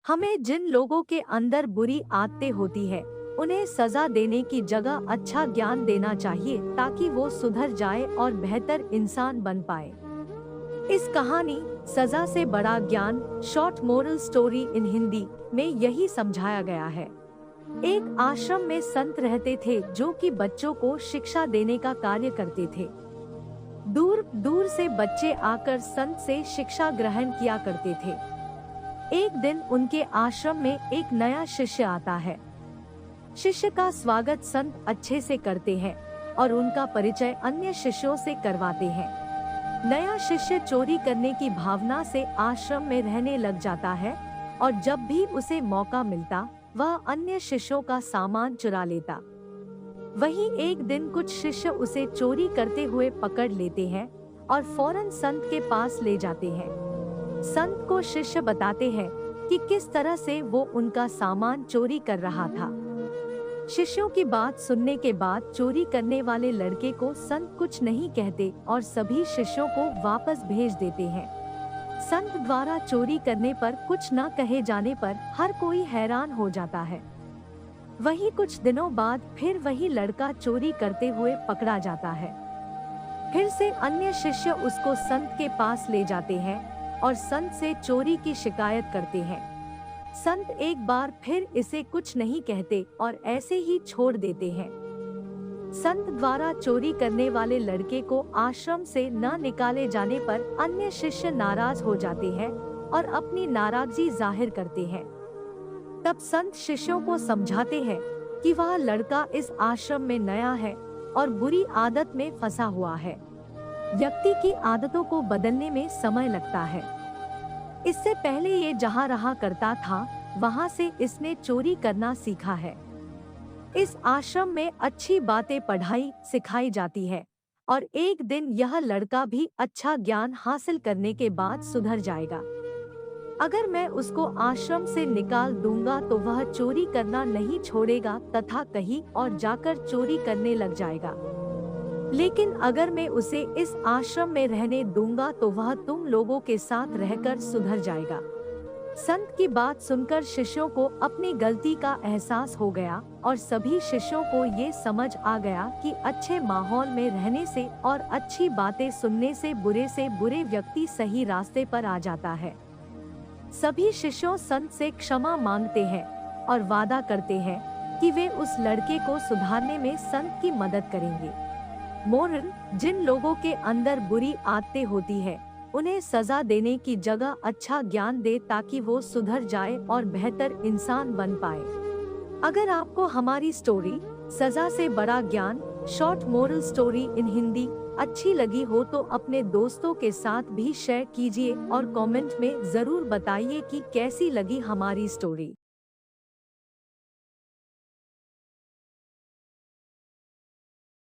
हमें जिन लोगों के अंदर बुरी आदतें होती है, उन्हें सजा देने की जगह अच्छा ज्ञान देना चाहिए ताकि वो सुधर जाए और बेहतर इंसान बन पाए। इस कहानी सजा से बड़ा ज्ञान short moral story in Hindi में यही समझाया गया है। एक आश्रम में संत रहते थे जो कि बच्चों को शिक्षा देने का कार्य करते थे। दूर दूर से बच्चे आकर संत से शिक्षा ग्रहण किया करते थे। एक दिन उनके आश्रम में एक नया शिष्य आता है। शिष्य का स्वागत संत अच्छे से करते हैं और उनका परिचय अन्य शिष्यों से करवाते हैं। नया शिष्य चोरी करने की भावना से आश्रम में रहने लग जाता है और जब भी उसे मौका मिलता वह अन्य शिष्यों का सामान चुरा लेता। वहीं एक दिन कुछ शिष्य उसे चोरी करते हुए पकड़ लेते हैं और फौरन संत के पास ले जाते हैं। संत को शिष्य बताते हैं कि किस तरह से वो उनका सामान चोरी कर रहा था। शिष्यों की बात सुनने के बाद चोरी करने वाले लड़के को संत कुछ नहीं कहते और सभी शिष्यों को वापस भेज देते हैं। संत द्वारा चोरी करने पर कुछ न कहे जाने पर हर कोई हैरान हो जाता है। वहीं कुछ दिनों बाद फिर वही लड़का चोरी करते हुए पकड़ा जाता है। फिर से अन्य शिष्य उसको संत के पास ले जाते हैं और संत से चोरी की शिकायत करते हैं। संत एक बार फिर इसे कुछ नहीं कहते और ऐसे ही छोड़ देते हैं। संत द्वारा चोरी करने वाले लड़के को आश्रम से न निकाले जाने पर अन्य शिष्य नाराज हो जाते हैं और अपनी नाराजगी जाहिर करते हैं। तब संत शिष्यों को समझाते हैं कि वह लड़का इस आश्रम में नया है और बुरी आदत में फंसा हुआ है। व्यक्ति की आदतों को बदलने में समय लगता है। इससे पहले ये जहाँ रहा करता था वहाँ से इसने चोरी करना सीखा है। इस आश्रम में अच्छी बातें पढ़ाई सिखाई जाती है और एक दिन यह लड़का भी अच्छा ज्ञान हासिल करने के बाद सुधर जाएगा। अगर मैं उसको आश्रम से निकाल दूंगा तो वह चोरी करना नहीं छोड़ेगा तथा कहीं और जाकर चोरी करने लग जाएगा। लेकिन अगर मैं उसे इस आश्रम में रहने दूंगा तो वह तुम लोगों के साथ रहकर सुधर जाएगा। संत की बात सुनकर शिष्यों को अपनी गलती का एहसास हो गया और सभी शिष्यों को ये समझ आ गया कि अच्छे माहौल में रहने से और अच्छी बातें सुनने से बुरे व्यक्ति सही रास्ते पर आ जाता है। सभी शिष्यों संत से क्षमा मांगते हैं और वादा करते हैं कि वे उस लड़के को सुधारने में संत की मदद करेंगे। मोरल: जिन लोगों के अंदर बुरी आदतें होती है उन्हें सजा देने की जगह अच्छा ज्ञान दे ताकि वो सुधर जाए और बेहतर इंसान बन पाए। अगर आपको हमारी स्टोरी सजा से बड़ा ज्ञान short moral story in Hindi अच्छी लगी हो तो अपने दोस्तों के साथ भी शेयर कीजिए और कमेंट में जरूर बताइए कि कैसी लगी हमारी स्टोरी।